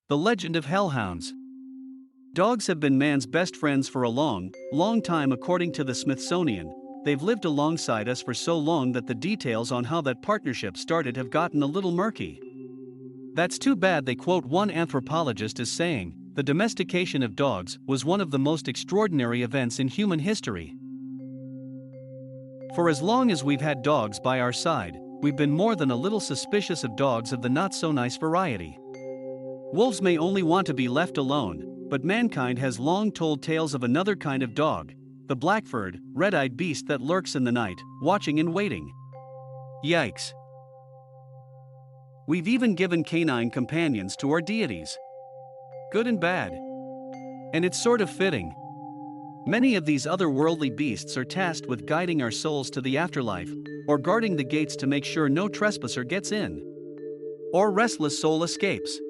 The legend of hellhounds. Dogs have been man's best friends for a long, long time according to the Smithsonian. They've lived alongside us for so long that the details on how that partnership started have gotten a little murky. That's too bad. They quote one anthropologist as saying, "The domestication of dogs was one of the most extraordinary events in human history." For as long as we've had dogs by our side, we've been more than a little suspicious of dogs of the not-so-nice variety. Wolves may only want to be left alone, but mankind has long told tales of another kind of dog, the black-furred, red-eyed beast that lurks in the night, watching and waiting. Yikes. We've even given canine companions to our deities. Good and bad. And it's sort of fitting. Many of these otherworldly beasts are tasked with guiding our souls to the afterlife, or guarding the gates to make sure no trespasser gets in, or restless soul escapes.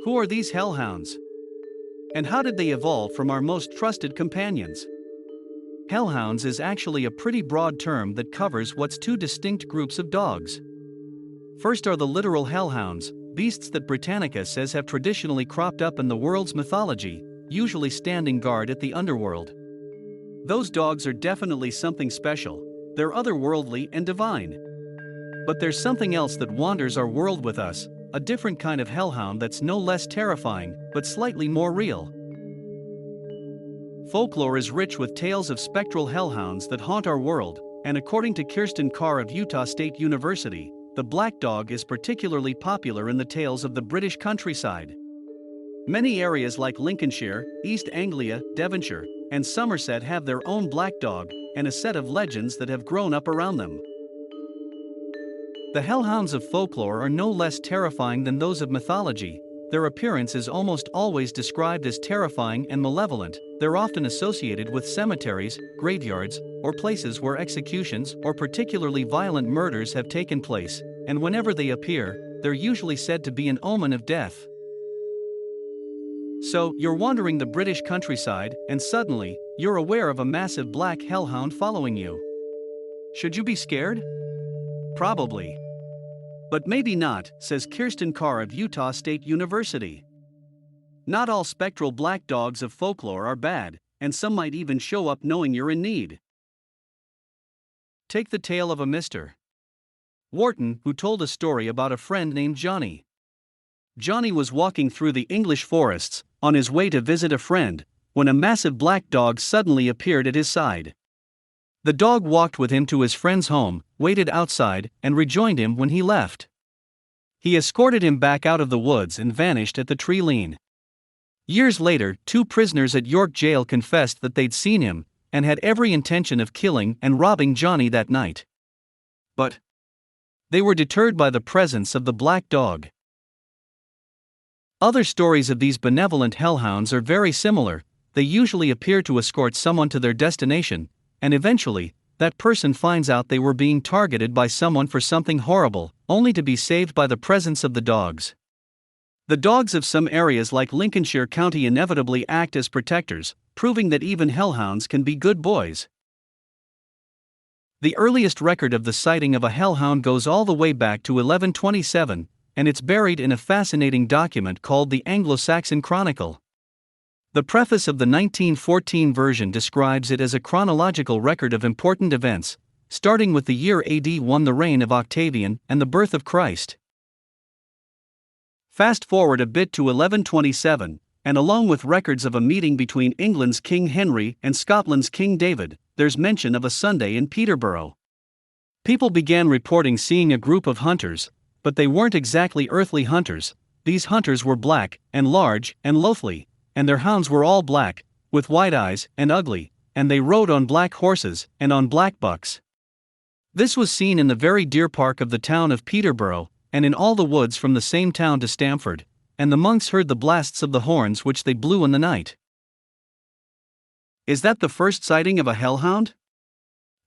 Who are these hellhounds? And how did they evolve from our most trusted companions? Hellhounds is actually a pretty broad term that covers what's two distinct groups of dogs. First are the literal hellhounds, beasts that Britannica says have traditionally cropped up in the world's mythology, usually standing guard at the underworld. Those dogs are definitely something special. They're otherworldly and divine. But there's something else that wanders our world with us, a different kind of hellhound that's no less terrifying, but slightly more real. Folklore is rich with tales of spectral hellhounds that haunt our world, and according to Kirsten Carr of Utah State University, the black dog is particularly popular in the tales of the British countryside. Many areas like Lincolnshire, East Anglia, Devonshire, and Somerset have their own black dog, and a set of legends that have grown up around them. The hellhounds of folklore are no less terrifying than those of mythology. Their appearance is almost always described as terrifying and malevolent. They're often associated with cemeteries, graveyards, or places where executions or particularly violent murders have taken place, and whenever they appear, they're usually said to be an omen of death. So, you're wandering the British countryside, and suddenly, you're aware of a massive black hellhound following you. Should you be scared? Probably. But maybe not, says Kirsten Carr of Utah State University. Not all spectral black dogs of folklore are bad, and some might even show up knowing you're in need. Take the tale of a Mr. Wharton who told a story about a friend named Johnny. Johnny was walking through the English forests, on his way to visit a friend, when a massive black dog suddenly appeared at his side. The dog walked with him to his friend's home, waited outside, and rejoined him when he left. He escorted him back out of the woods and vanished at the tree line. Years later, two prisoners at York Jail confessed that they'd seen him, and had every intention of killing and robbing Johnny that night. But they were deterred by the presence of the black dog. Other stories of these benevolent hellhounds are very similar. They usually appear to escort someone to their destination, and eventually, that person finds out they were being targeted by someone for something horrible, only to be saved by the presence of the dogs. The dogs of some areas like Lincolnshire County inevitably act as protectors, proving that even hellhounds can be good boys. The earliest record of the sighting of a hellhound goes all the way back to 1127, and it's buried in a fascinating document called the Anglo-Saxon Chronicle. The preface of the 1914 version describes it as a chronological record of important events, starting with the year AD 1, the reign of Octavian, and the birth of Christ. Fast forward a bit to 1127, and along with records of a meeting between England's King Henry and Scotland's King David, there's mention of a Sunday in Peterborough. People began reporting seeing a group of hunters, but they weren't exactly earthly hunters. These hunters were black, and large, and loathly, and their hounds were all black, with white eyes, and ugly, and they rode on black horses, and on black bucks. This was seen in the very deer park of the town of Peterborough, and in all the woods from the same town to Stamford, and the monks heard the blasts of the horns which they blew in the night. Is that the first sighting of a hellhound?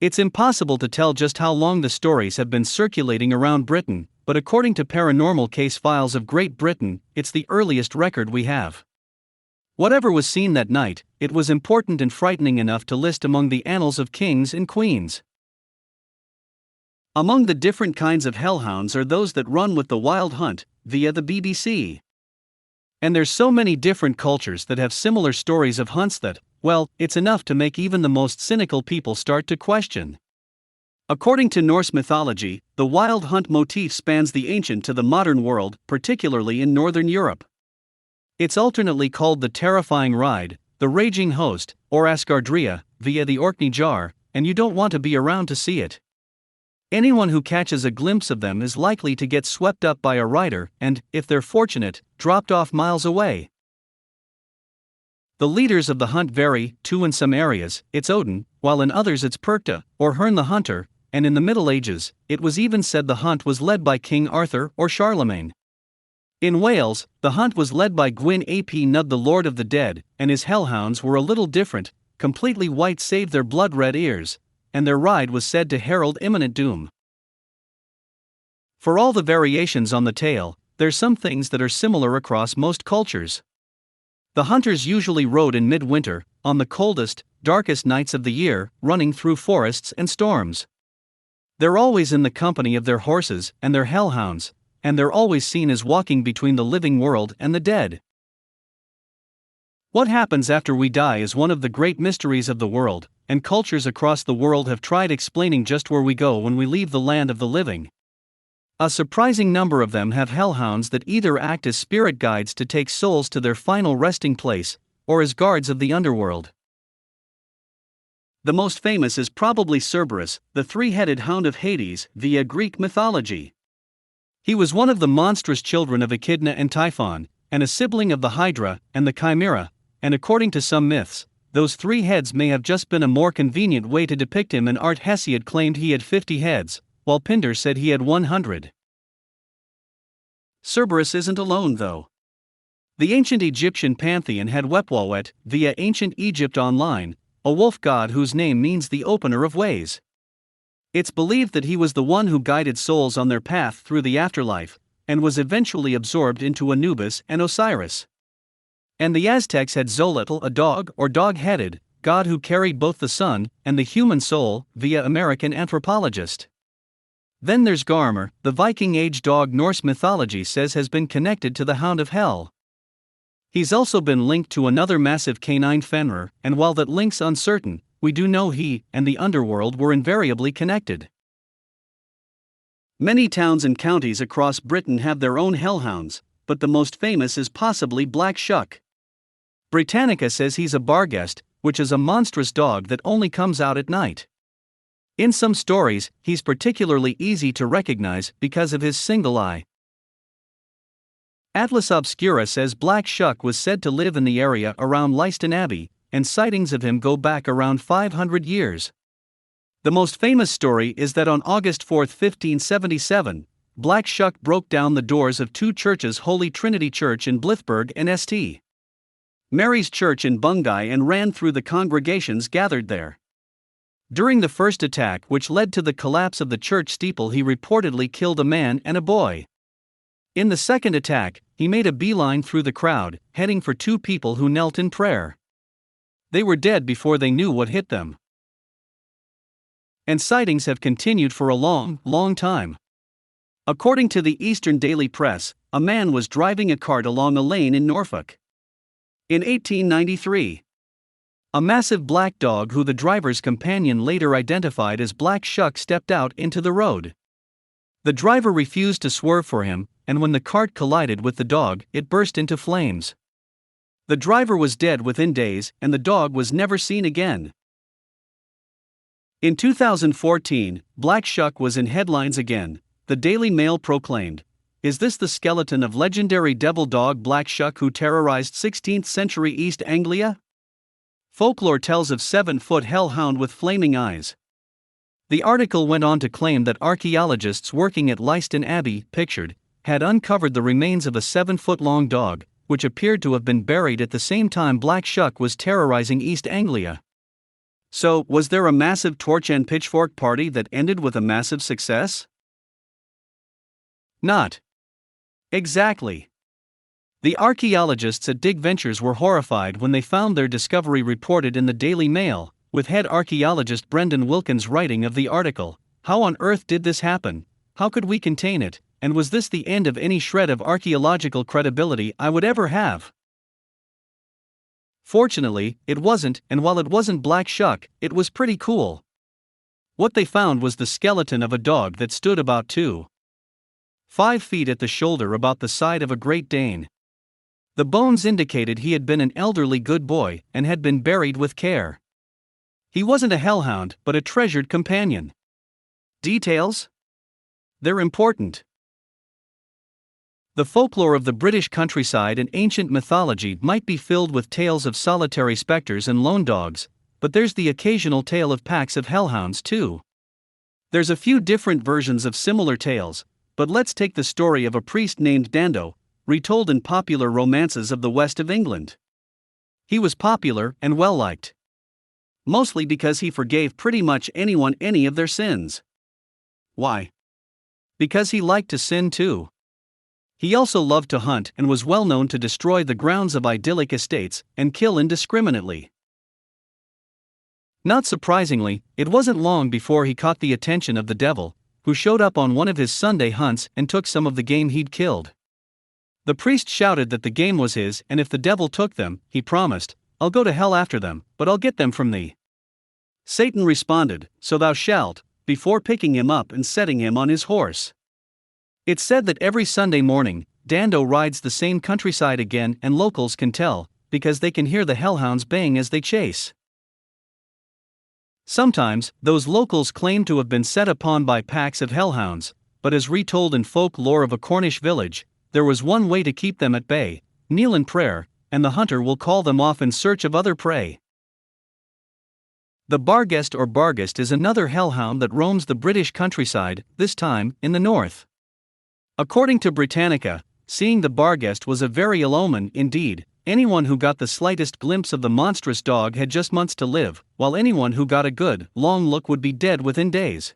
It's impossible to tell just how long the stories have been circulating around Britain, but according to Paranormal Case Files of Great Britain, it's the earliest record we have. Whatever was seen that night, it was important and frightening enough to list among the annals of kings and queens. Among the different kinds of hellhounds are those that run with the wild hunt, via the BBC. And there's so many different cultures that have similar stories of hunts that, well, it's enough to make even the most cynical people start to question. According to Norse mythology, the wild hunt motif spans the ancient to the modern world, particularly in Northern Europe. It's alternately called the terrifying ride, the raging host, or Asgardria, via the Orkney jar, and you don't want to be around to see it. Anyone who catches a glimpse of them is likely to get swept up by a rider and, if they're fortunate, dropped off miles away. The leaders of the hunt vary, too. In some areas, it's Odin, while in others it's Perchta, or Herne the Hunter, and in the Middle Ages, it was even said the hunt was led by King Arthur or Charlemagne. In Wales, the hunt was led by Gwyn ap Nudd, the Lord of the Dead, and his hellhounds were a little different, completely white save their blood-red ears, and their ride was said to herald imminent doom. For all the variations on the tale, there's some things that are similar across most cultures. The hunters usually rode in midwinter, on the coldest, darkest nights of the year, running through forests and storms. They're always in the company of their horses and their hellhounds, and they're always seen as walking between the living world and the dead. What happens after we die is one of the great mysteries of the world, and cultures across the world have tried explaining just where we go when we leave the land of the living. A surprising number of them have hellhounds that either act as spirit guides to take souls to their final resting place, or as guards of the underworld. The most famous is probably Cerberus, the three-headed hound of Hades, via Greek mythology. He was one of the monstrous children of Echidna and Typhon, and a sibling of the Hydra and the Chimera, and according to some myths, those 3 heads may have just been a more convenient way to depict him. In art, Hesiod claimed he had 50 heads, while Pindar said he had 100. Cerberus isn't alone though. The ancient Egyptian pantheon had Wepwawet, via Ancient Egypt Online, a wolf god whose name means the opener of ways. It's believed that he was the one who guided souls on their path through the afterlife, and was eventually absorbed into Anubis and Osiris. And the Aztecs had Xolotl, a dog or dog-headed god who carried both the sun and the human soul, via American anthropologist. Then there's Garmr, the Viking Age dog Norse mythology says has been connected to the Hound of Hell. He's also been linked to another massive canine Fenrir, and while that link's uncertain, we do know he and the underworld were invariably connected. Many towns and counties across Britain have their own hellhounds, but the most famous is possibly Black Shuck. Britannica says he's a Barghest, which is a monstrous dog that only comes out at night. In some stories, he's particularly easy to recognize because of his single eye. Atlas Obscura says Black Shuck was said to live in the area around Leiston Abbey, and sightings of him go back around 500 years. The most famous story is that on August 4, 1577, Black Shuck broke down the doors of 2 churches, Holy Trinity Church in Blythburgh and St. Mary's Church in Bungay, and ran through the congregations gathered there. During the first attack, which led to the collapse of the church steeple, he reportedly killed a man and a boy. In the second attack, he made a beeline through the crowd, heading for 2 people who knelt in prayer. They were dead before they knew what hit them. And sightings have continued for a long, long time. According to the Eastern Daily Press, a man was driving a cart along a lane in Norfolk. In 1893, a massive black dog who the driver's companion later identified as Black Shuck stepped out into the road. The driver refused to swerve for him, and when the cart collided with the dog, it burst into flames. The driver was dead within days, and the dog was never seen again. In 2014, Black Shuck was in headlines again. The Daily Mail proclaimed, "Is this the skeleton of legendary devil dog Black Shuck who terrorized 16th century East Anglia? Folklore tells of 7-foot hellhound with flaming eyes." The article went on to claim that archaeologists working at Leiston Abbey, pictured, had uncovered the remains of a 7-foot-long dog, which appeared to have been buried at the same time Black Shuck was terrorizing East Anglia. So, was there a massive torch and pitchfork party that ended with a massive success? Not exactly. The archaeologists at Dig Ventures were horrified when they found their discovery reported in the Daily Mail, with head archaeologist Brendan Wilkins writing of the article, "How on earth did this happen? How could we contain it? and was this the end of any shred of archaeological credibility I would ever have? Fortunately, it wasn't, and while it wasn't Black Shuck, it was pretty cool. What they found was the skeleton of a dog that stood about 2.5 feet at the shoulder, about the side of a Great Dane. The bones indicated he had been an elderly good boy and had been buried with care. He wasn't a hellhound, but a treasured companion. Details? They're important. The folklore of the British countryside and ancient mythology might be filled with tales of solitary specters and lone dogs, but there's the occasional tale of packs of hellhounds too. There's a few different versions of similar tales, but let's take the story of a priest named Dando, retold in popular romances of the west of England. He was popular and well-liked. Mostly because he forgave pretty much anyone any of their sins. Why? Because he liked to sin too. He also loved to hunt and was well known to destroy the grounds of idyllic estates and kill indiscriminately. Not surprisingly, it wasn't long before he caught the attention of the devil, who showed up on one of his Sunday hunts and took some of the game he'd killed. The priest shouted that the game was his, and if the devil took them, he promised, "I'll go to hell after them, but I'll get them from thee." Satan responded, "So thou shalt," before picking him up and setting him on his horse. It's said that every Sunday morning, Dando rides the same countryside again, and locals can tell, because they can hear the hellhounds baying as they chase. Sometimes, those locals claim to have been set upon by packs of hellhounds, but as retold in folk lore of a Cornish village, there was one way to keep them at bay: kneel in prayer, and the hunter will call them off in search of other prey. The Barghest or Barghest is another hellhound that roams the British countryside, this time in the north. According to Britannica, seeing the Barghest was a very ill omen indeed. Anyone who got the slightest glimpse of the monstrous dog had just months to live, while anyone who got a good, long look would be dead within days.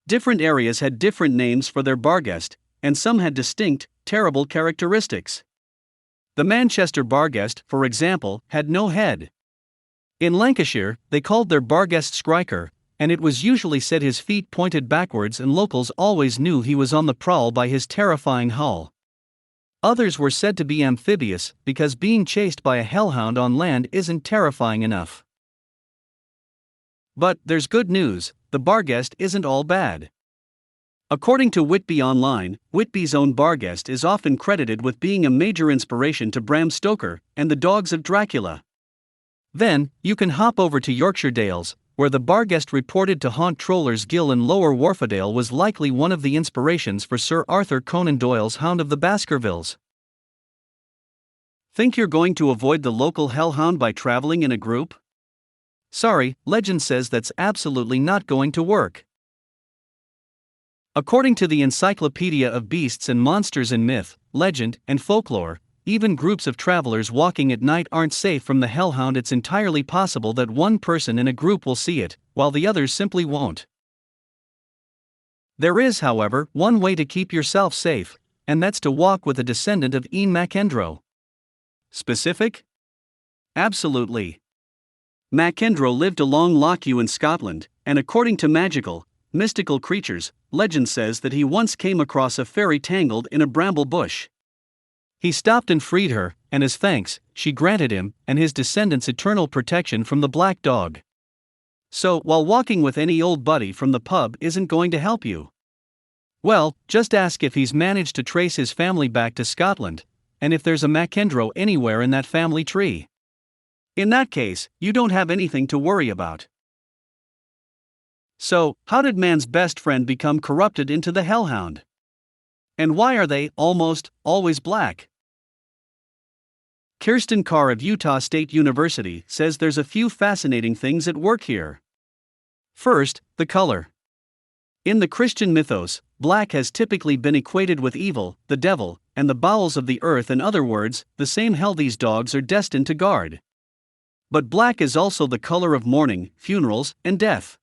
Different areas had different names for their Barghest, and some had distinct, terrible characteristics. The Manchester Barghest, for example, had no head. In Lancashire, they called their Barghest Skriker, and it was usually said his feet pointed backwards, and locals always knew he was on the prowl by his terrifying howl. Others were said to be amphibious, because being chased by a hellhound on land isn't terrifying enough. But there's good news: the Barghest isn't all bad. According to Whitby Online, Whitby's own Barghest is often credited with being a major inspiration to Bram Stoker and the dogs of Dracula. Then, you can hop over to Yorkshire Dales, where the Barghest reported to haunt Trollers Gill in Lower Wharfedale was likely one of the inspirations for Sir Arthur Conan Doyle's Hound of the Baskervilles. Think you're going to avoid the local hellhound by traveling in a group? Sorry, legend says that's absolutely not going to work. According to the Encyclopedia of Beasts and Monsters in Myth, Legend, and Folklore, even groups of travelers walking at night aren't safe from the hellhound. It's entirely possible that one person in a group will see it, while the others simply won't. There is, however, one way to keep yourself safe, and that's to walk with a descendant of Ian MacEndro. Specific? Absolutely. MacEndro lived along Loch Ewe in Scotland, and according to mystical creatures, legend says that he once came across a fairy tangled in a bramble bush. He stopped and freed her, and as thanks, she granted him and his descendants eternal protection from the black dog. So, while walking with any old buddy from the pub isn't going to help you, well, just ask if he's managed to trace his family back to Scotland, and if there's a MacEndro anywhere in that family tree. In that case, you don't have anything to worry about. So, how did man's best friend become corrupted into the hellhound? And why are they almost always black? Kirsten Carr of Utah State University says there's a few fascinating things at work here. First, the color. In the Christian mythos, black has typically been equated with evil, the devil, and the bowels of the earth. In other words, the same hell these dogs are destined to guard. But black is also the color of mourning, funerals, and death.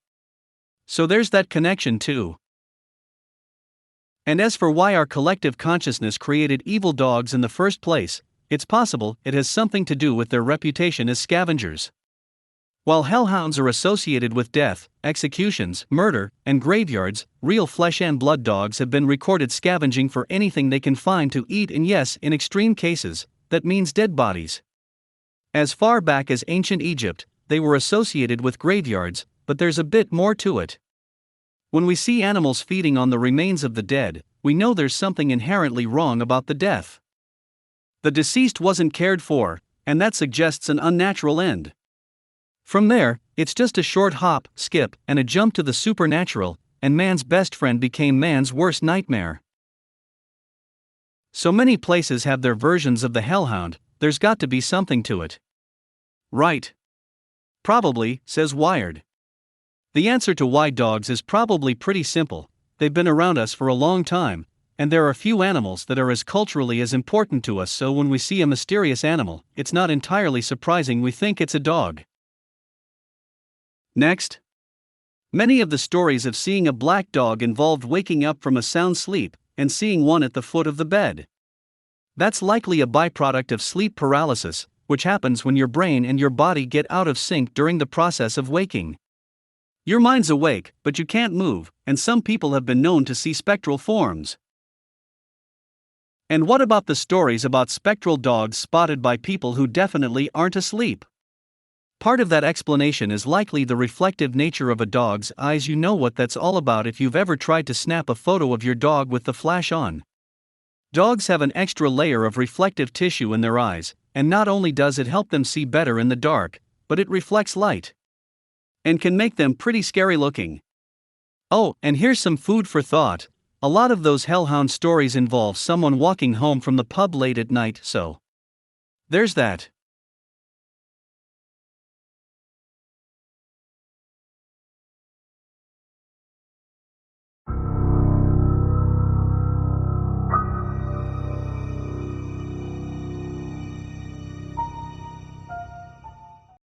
So there's that connection too. And as for why our collective consciousness created evil dogs in the first place, it's possible it has something to do with their reputation as scavengers. While hellhounds are associated with death, executions, murder, and graveyards, real flesh and blood dogs have been recorded scavenging for anything they can find to eat, and yes, in extreme cases, that means dead bodies. As far back as ancient Egypt, they were associated with graveyards, but there's a bit more to it. When we see animals feeding on the remains of the dead, we know there's something inherently wrong about the death. The deceased wasn't cared for, and that suggests an unnatural end. From there, it's just a short hop, skip, and a jump to the supernatural, and man's best friend became man's worst nightmare. So many places have their versions of the hellhound, there's got to be something to it. Right. Probably, says Wired. The answer to why dogs is probably pretty simple. They've been around us for a long time, and there are few animals that are as culturally as important to us, so when we see a mysterious animal, it's not entirely surprising we think it's a dog. Next. Many of the stories of seeing a black dog involved waking up from a sound sleep and seeing one at the foot of the bed. That's likely a byproduct of sleep paralysis, which happens when your brain and your body get out of sync during the process of waking. Your mind's awake, but you can't move, and some people have been known to see spectral forms. And what about the stories about spectral dogs spotted by people who definitely aren't asleep? Part of that explanation is likely the reflective nature of a dog's eyes. You know what that's all about if you've ever tried to snap a photo of your dog with the flash on. Dogs have an extra layer of reflective tissue in their eyes, and not only does it help them see better in the dark, but it reflects light. And can make them pretty scary looking. Oh, and here's some food for thought. A lot of those hellhound stories involve someone walking home from the pub late at night, so there's that.